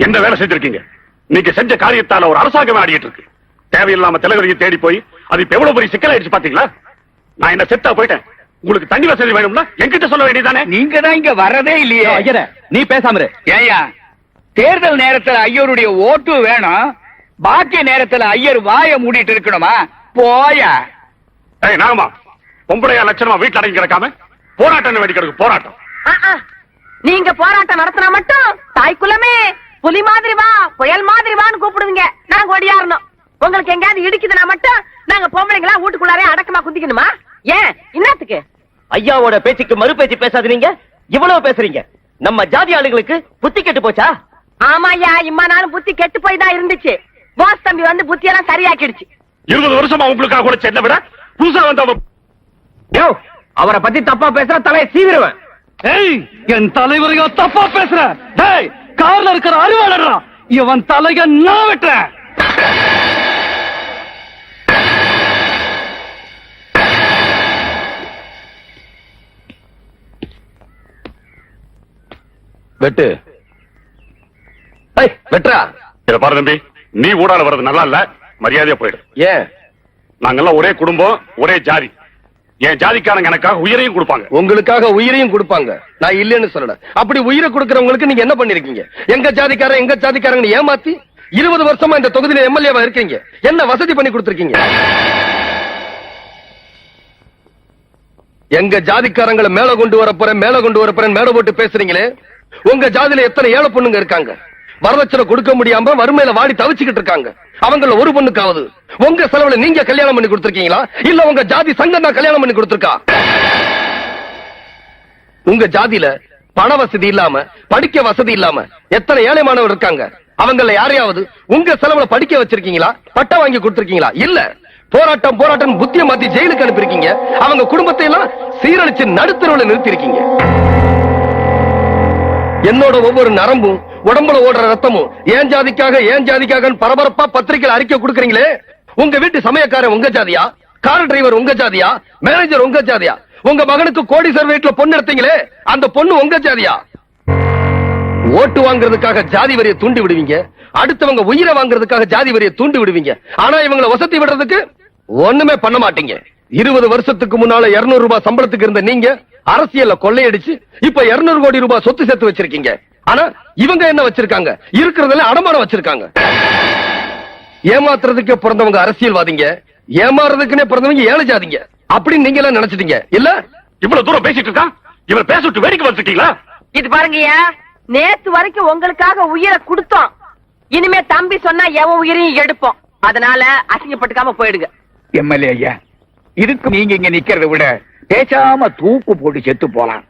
என்ன வேலை செஞ்சிருக்கீங்க? நீங்க செஞ்ச காரியத்தால ஒரு அரசாங்கமே ஆடிட்டு இருக்கு. தேவையில்லாம தலைவரையும் தேடி போய் அது இப்ப எவ்வளவு பெரிய சிக்கலாயிடுச்சு பாத்தீங்களா? நான் என்ன செத்தா போயிட்டேன். உங்களுக்கு தண்ணி வசதி வேணும்னா என்கிட்ட சொல்ல வேண்டியதானே? நீங்க தான் இங்க வரதே இல்லையே. ஐயர, நீ பேசாம இரு. ஏயா, தேர்தல் நேரத்துல ஐயருடைய ஓட்டு வேணும், பாக்கிய நேரத்துல ஐயர் வாய மூடிட்டு இருக்கணுமா? போயா. ஏய் நாகமா, பொம்பளையா லட்சணமா வீட்டுல அடங்கி கிடக்காம போராட்டம் வேண்டி கிடக்கு. போராட்டம் நீங்க போராட்டம் நடத்தினா மட்டும் தாய்க்குலமே புலி மாதிரி வா, புயல் மாதிரி வான்னு கூப்பிடுவீங்க. நாங்க ஒடியாரணும். உங்களுக்கு எங்கயாவது இடிக்குதுன்னா மட்டும் நாங்க பொம்பளைங்களா வீட்டுக்குள்ளாரே அடக்கமா குந்திக்கணுமா? ஏன் என்னத்துக்கு? ஐயாவோட பேச்சுக்கு மறு பேச்சு பேசாதீங்க. இவ்வளவு பேசுறீங்க. நம்ம ஜாதி ஆளுங்களுக்கு புத்தி கெட்டு போச்சா? ஆமாய்யா, இம்மா நாளும் புத்தி கெட்டு போய் தான் இருந்துச்சு. போஸ் தம்பி வந்து புத்தியெல்லாம் சரியாக்கிடுச்சு. 20 வருஷமா உங்களுக்காக கூட சென்ன விட புதுசா வந்த அவரை பத்தி தப்பா பேசுற தலையை சீவிடுவேன். என் தலைவரையோ தப்பா பேசுற? கார்ல இருக்கிற அறிவாளரா, இவன் தலைய நான் வெட்டுறேன். வெட்டு வெட்டுறா. இத பாரு தம்பி, நீ ஊடால வர்றது நல்லா இல்ல. மரியாதையா போயிடு. ஏன்? நாங்கெல்லாம் ஒரே குடும்பம், ஒரே ஜாதி. என் ஜாதிக்காரங்க எனக்காக உயிரையும் கொடுப்பாங்க. உங்களுக்காக உயிரையும் கொடுப்பாங்க. நான் இல்லன்னு சொல்லல. அப்படி உயிரை கொடுக்கறவங்களுக்கு நீங்க என்ன பண்ணிருக்கீங்க? எங்க ஜாதிக்காரங்க ஏமாத்தி 20 வருஷமா இந்த தொகுதியில எம்எல்ஏவா இருக்கீங்க. என்ன வசதி பண்ணி கொடுத்திருக்கீங்க? எங்க ஜாதிக்காரங்களை மேல கொண்டு வரப்போறேன் மேல போட்டு பேசுறீங்களே. உங்க ஜாதியில எத்தனை ஏழை பொண்ணுங்க இருக்காங்க? வரதட்சணை கொடுக்க முடியாம வறுமையில வாடி தவிச்சுக்கிட்டு இருக்காங்க. அவங்கள ஒரு பொண்ணுக்காவது உங்க செலவுல நீங்க கல்யாணம் பண்ணி கொடுத்திருக்கீங்களா? இல்ல உங்க ஜாதி சங்கம் தான் கல்யாணம் பண்ணி கொடுத்திருக்கா? உங்க ஜாதியில பண வசதி இல்லாம, படிக்க வசதி இல்லாம எத்தனை ஏழை மாணவர் இருக்காங்க? அவங்கள யாரையாவது உங்க செலவுல படிக்க வச்சிருக்கீங்களா? பட்டம் வாங்கி கொடுத்திருக்கீங்களா? இல்ல. போராட்டம் புத்திய மாத்தி ஜெயிலுக்கு அனுப்பியிருக்கீங்க. அவங்க குடும்பத்தை எல்லாம் சீரழிச்சு நடுத்தரவுல நிறுத்தி இருக்கீங்க. என்னோட ஒவ்வொரு நரம்பும் உடம்புல ஓடுற ரத்தமும் ஏன் ஜாதிக்காக பரபரப்பா பத்திரிகையில் அறிக்கை கொடுக்கறீங்களே. உங்க வீட்டு சமயக்காரன் உங்க ஜாதியா? கார் டிரைவர் உங்க ஜாதியா? மேனேஜர் உங்க ஜாதியா? உங்க மகனுக்கு கோடீஸ்வரர் வீட்டுல பொண்ணு எடுத்தீங்களே, அந்த பொண்ணு உங்க ஜாதியா? ஓட்டு வாங்குறதுக்காக ஜாதி வரியை தூண்டி விடுவீங்க. அடுத்தவங்க உயிரை வாங்குறதுக்காக ஜாதி வரியை தூண்டி விடுவீங்க. ஆனா இவங்களை வசதி விடுறதுக்கு ஒண்ணுமே பண்ண மாட்டீங்க. 20 வருஷத்துக்கு முன்னால 200 ரூபாய் சம்பளத்துக்கு இருந்த நீங்க அரசியல்ல கொள்ளையடிச்சு இப்ப 200 கோடி ரூபாய் சொத்து சேர்த்து வச்சிருக்கீங்க. ஆனா இவங்க என்ன வச்சிருக்காங்க? இருக்கிறதுல அடமானம் வச்சிருக்காங்க. ஏமாத்துறதுக்கு பிறந்தவங்க அரசியல்வாதிங்க, ஏமாறதுக்குன்னே பிறந்தவங்க ஏழை ஜாதிங்க. அப்படின்னு நீங்க எல்லாம் நினைச்சிட்டீங்க இல்ல? இவ்வளவு தூரம் பேசிட்டு இருக்கான். இவர் பேசிட்டு வேடிக்கை வச்சிருக்கீங்களா? இது பாருங்கய்யா, நேத்து வரைக்கும் உங்களுக்காக உயிரை கொடுத்தோம். இனிமே தம்பி சொன்னா எவன் உயிரையும் எடுப்போம். அதனால அசிங்கப்பட்டுக்காம போயிடுங்க. எம்எல்ஏ ஐயா, இதுக்கு நீங்க இங்க நிக்கிறத விட பேசாம தூக்கு போட்டு செத்து போலாம்.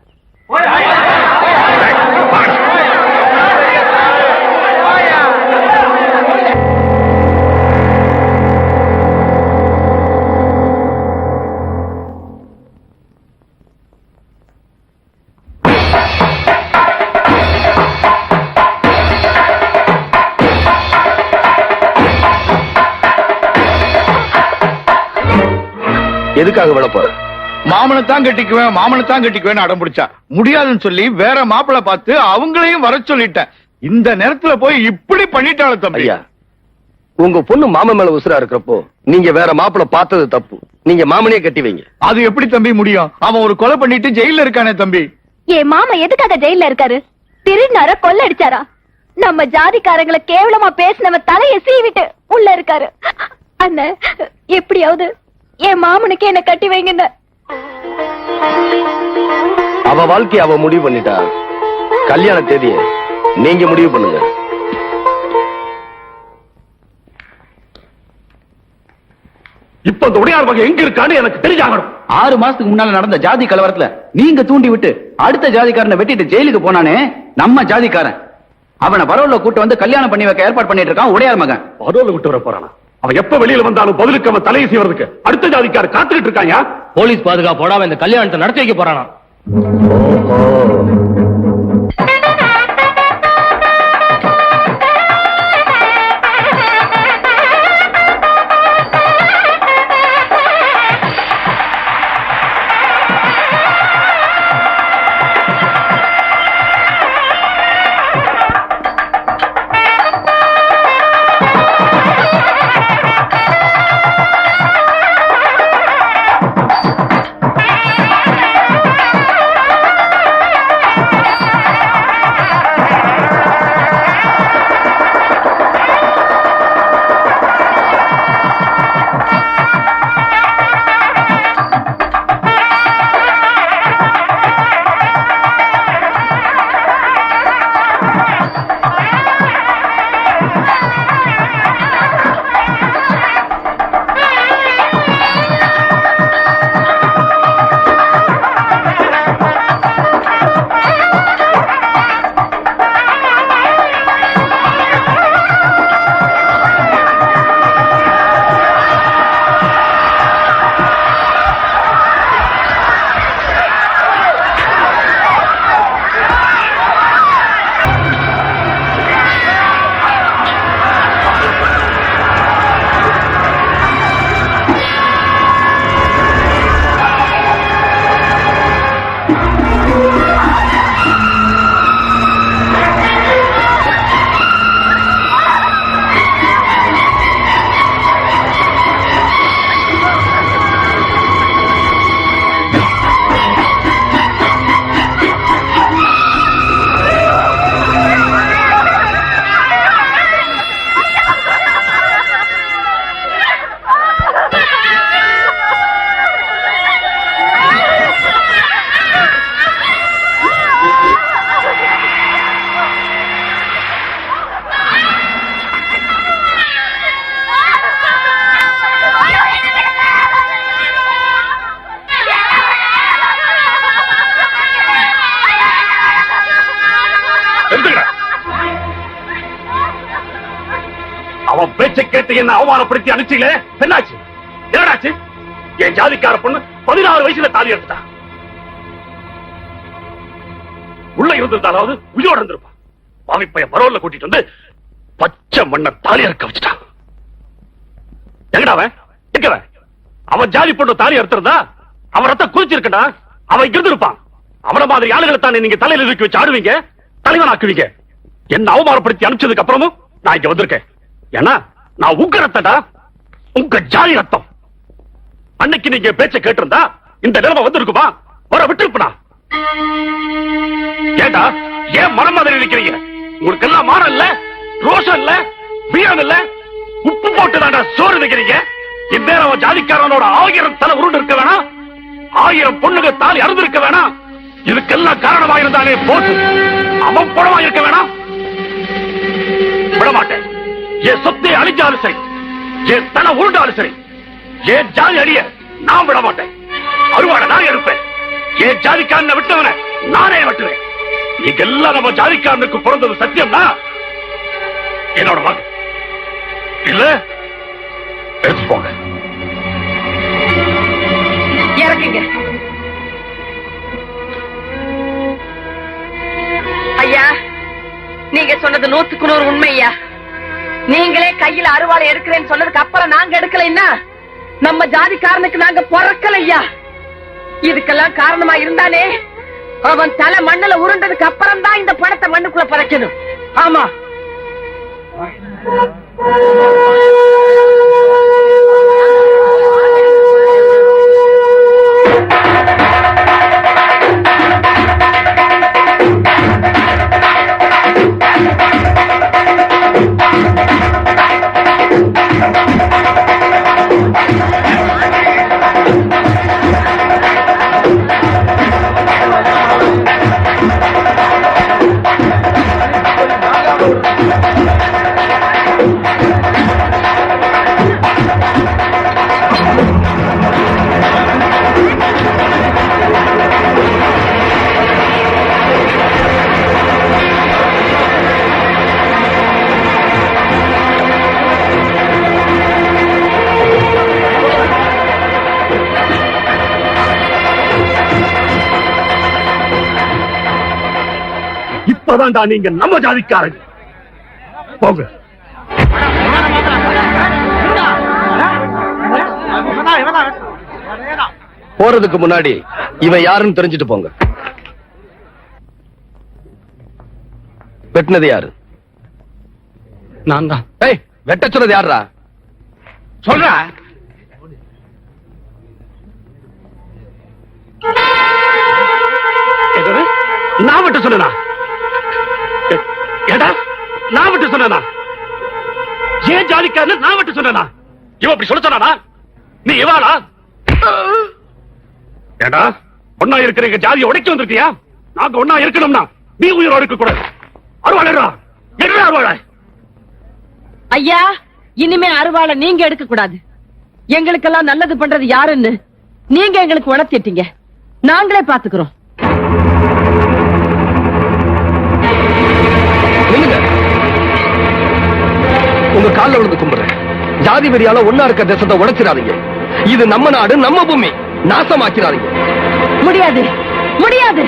எதுக்காக விட போற? மாமனத்தான் கட்டிக்குவேன் அடம் பிடிச்சா முடியாதுன்னு சொல்லி வேற மாப்பிள்ள பார்த்து அவங்களையும் வர சொல்லிட்டேன். இந்த நேரத்துல போய் இப்படி பண்ணிட்டாள தம்பி. ஐயா, உங்க பொண்ணு மாமன் மேல உசுரா இருக்கிறப்போ நீங்க வேற மாப்பிள்ள பார்த்தது தப்பு. நீங்க மாமனே கட்டி வைங்க. அது எப்படி தம்பி முடியும்? அவன் ஒரு கொலை பண்ணிட்டு ஜெயில இருக்கானே தம்பி. என் மாமா எதுக்காக ஜெயில இருக்காரு? திருநார கொள்ள அடிச்சாரா? நம்ம ஜாதிக்காரங்களை கேவலமா பேசினவன் தலைய சீவிட்டு உள்ள இருக்காரு. அண்ணன் எப்படியாவது என் மாமனுக்கு என்ன கட்டி வைங்க. அவ வாழ்க்கைய அவ முடிவு பண்ணிட்டா. கல்யாண தேதியை நீங்க முடிவு பண்ணுங்க. இப்ப இந்த உடையார் வகை எங்க இருக்கான்னு எனக்கு தெரிஞ்சாகணும். 6 மாசத்துக்கு முன்னால நடந்த ஜாதி கலவரத்துல நீங்க தூண்டி விட்டு அடுத்த ஜாதிக்காரனை வெட்டிட்டு ஜெயிலுக்கு போனானே நம்ம ஜாதிக்காரன். அவனை பரோல்ல கூட்டு வந்து கல்யாணம் பண்ணி வைக்க ஏற்பாடு பண்ணிட்டு இருக்கான் உடையார் மகன். பரோல்ல விட்டு வர போறானா? அவன் எப்ப வெளியில வந்தாலும் பதிலுக்கு அவன் தலையை செய்வதற்கு அடுத்த ஜாதிக்கார காத்துக்கிட்டு இருக்காங்க. போலீஸ் பாதுகாப்பு போடாம இந்த கல்யாணத்தை நடத்தி வைக்க போறானா? பேச்சை கேட்டு என்ன அவமானப்படுத்தி அனுப்பிச்சீங்களே, என்னாச்சு? என்னடாச்சு? என் ஜாதிக்கார பொண்ணு 16 வயசுல தாலி எடுத்துட்டா. உள்ள இருந்திருந்தாலாவது உயிரோட இருந்திருப்பா. பாவிப்பைய பரோல்ல கூட்டிட்டு வந்து பச்சை மண்ண தாலி அறுக்க வச்சுட்டான். எங்கடாவன்? எங்கவன்? அவன் ஜாதி பொண்ணு தாலி அறுத்திருந்தா அவன் ரத்தம் குதிச்சிருக்கா, அவன் இங்க இருந்திருப்பான். அவன மாதிரி ஆளுகளை தானே நீங்க தலையில தூக்கி வச்சு ஆடுவீங்க, தலைவன் ஆக்குவீங்க. என்ன அவமானப்படுத்தி அனுப்பிச்சதுக்கு அப்புறமும் நான் இங்க வந்திருக்கேன். ஏன்னா நான் உங்க ரத்தடா, உங்க ஜாதி ரத்தம். அன்னைக்கு நீங்க பேச்ச கேட்டிருந்தா இந்த நிலைமை வந்திருக்குமா? வர விட்டுருப்பா. ஏண்டா ஏன் மனம் மாதிரி இருக்கிறீங்க? உங்களுக்கு எல்லாம் மானம் இல்ல, ரோஷம் இல்ல, வீரம் இல்ல, உப்பு போட்டுதாண்டா சோறு வைக்கிறீங்க. இந்நேரம் ஜாதிக்காரனோட 1000 தலை உருண்டு இருக்க வேணாம், 1000 பொண்ணுங்க தாலி அறுந்திருக்க வேணாம். இதுக்கெல்லாம் காரணமா இருந்தாலே போட்டு அவன் பணமா இருக்க வேணாம். விடமாட்டேன். என் சொத்தை அழிஞ்சாலும் சரி, என் தலை உருண்டாலும் சரி, என் ஜாதி அடிய நான் விட மாட்டேன். அருவாட நான் எடுப்பேன். என் ஜாதிக்காரனை விட்டவனை நானே வெட்டுவேன். நீங்க எல்லாம் நம்ம ஜாதிக்காரனுக்கு பிறந்தது சத்தியம்னா என்னோட மகன் இல்ல எடுத்து போங்க. இறக்குங்க. ஐயா, நீங்க சொன்னது 100க்கு 100 உண்மை ஐயா. நீங்களே கையில அருவாளை எடுக்கிறேன்னு சொன்னதுக்கு அப்புறம் நாங்க எடுக்கலைன்னா நம்ம ஜாதிக்காரனுக்கு நாங்க பிறக்கல ஐயா. இதுக்கெல்லாம் காரணமா இருந்தானே அவன் தலை மண்ணுல உருண்டதுக்கு அப்புறம் தான் இந்த பணத்தை மண்ணுக்குள்ள பறக்கணும். ஆமா, இப்பதான்டா நீங்க நம்ம ஜாதிக்காரங்க. போங்க. போறதுக்கு முன்னாடி இவன் யாருன்னு தெரிஞ்சுட்டு போங்க. வெட்டினது யாரு? நான் தான். ஏய், வெட்ட சொன்னது யாரா? சொல்ற. நான் விட்டு சொன்னா? ஏடா நான் விட்டு சொன்னா? ஏன் ஜாதிக்காரன் நான் விட்டு சொன்னா? இவன் அப்படி சொல்ல சொன்னா? நீ இவாளா? ஏடா ஒன்னா இருக்கிற எங்க ஜாதியை உடைக்க வந்திருக்கியா? நாங்க ஒன்னா இருக்கணும்னா நீ உயிரோடு இருக்க கூடாது. அருவாளா என்ன அருவாளா? ஐயா, இனிமே அருவாளை நீங்க எடுக்க கூடாது. எங்களுக்கெல்லாம் நல்லது பண்றது யாருன்னு நீங்க எங்களுக்கு உணர்த்திட்டீங்க. நாங்களே பாத்துக்கிறோம். உங்க கால்ல விழுந்து கும்பிடுறேன். ஜாதி வெறியால ஒன்னா இருக்க தேசத்தை உடைச்சிடாதீங்க. இது நம்ம நாடு, நம்ம பூமி. நாசமாக்கிறாதீங்க. முடியாது, முடியாது.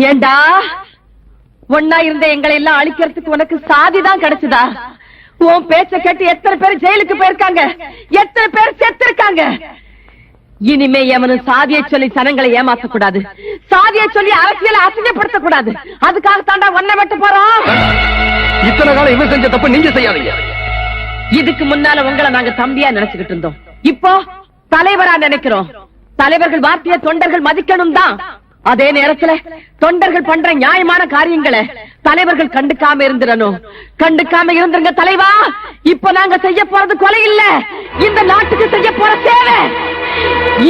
ஏண்டா ஒன்னா இருந்த எங்களை எல்லாம் அழிக்கிறதுக்கு உனக்கு சாதிதான் கிடைச்சதா? உன் பேச்ச கேட்டு எத்தனை பேர் ஜெயிலுக்கு போயிருக்காங்க, எத்தனை பேர் செத்திருக்காங்க. இனிமே எவனும் சாதியை சொல்லி சனங்களை ஏமாற்றக்கூடாது, சாதியை சொல்லி அரசியலை அசிங்கப்படுத்த கூடாது. அதுக்காக தாண்டா ஒன்ன வெட்ட போறோம். இத்தனை காலம் இவன் செஞ்ச தப்பு நீங்க செய்யாதீங்க. இதுக்கு முன்னால உங்களை நாங்க தம்பியா நினைச்சுக்கிட்டு இருந்தோம். இப்போ தலைவரா நினைக்கிறோம். தலைவர்கள் வார்த்தைய தொண்டர்கள் மதிக்கணும் தான். அதே நேரத்துல தொண்டர்கள் பண்ற நியாயமான காரியங்களை தலைவர்கள் கண்டுக்காம இருந்துடணும். கண்டுக்காம இருந்துருங்க தலைவா. இப்ப நாங்க செய்ய போறது கொலை இல்ல, இந்த நாட்டுக்கு செய்ய போற சேவை.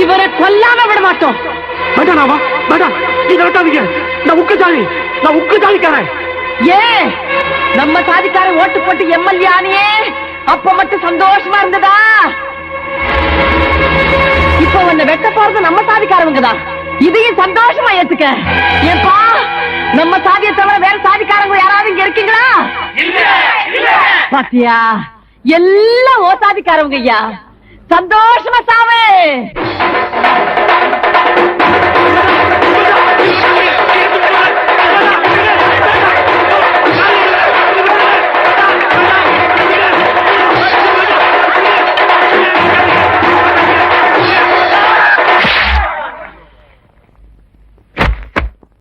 இவரை கொல்லாம விட மாட்டோம். வேண்டாமா வேண்டாம், நீங்க வெட்டாதீங்க. நான் உக்கு ஜாதிக்காரன். ஏன் நம்ம சாதிக்காரன் ஓட்டு போட்டு எம்எல்ஏ ஆனியே அப்ப மட்டும் சந்தோஷமா இருந்ததா? இப்ப உன்னை வெட்ட போறது நம்ம சாதிக்காரவங்க தான். இதையும் சந்தோஷமா ஏத்துக்க. ஏப்பா, நம்ம சாதியை தவிர வேற சாதிக்காரங்க யாராவது இங்க இருக்கீங்களா? பாத்தியா, எல்லாம் ஓ சாதிக்காரவங்க ஐயா. சந்தோஷமா சாவே.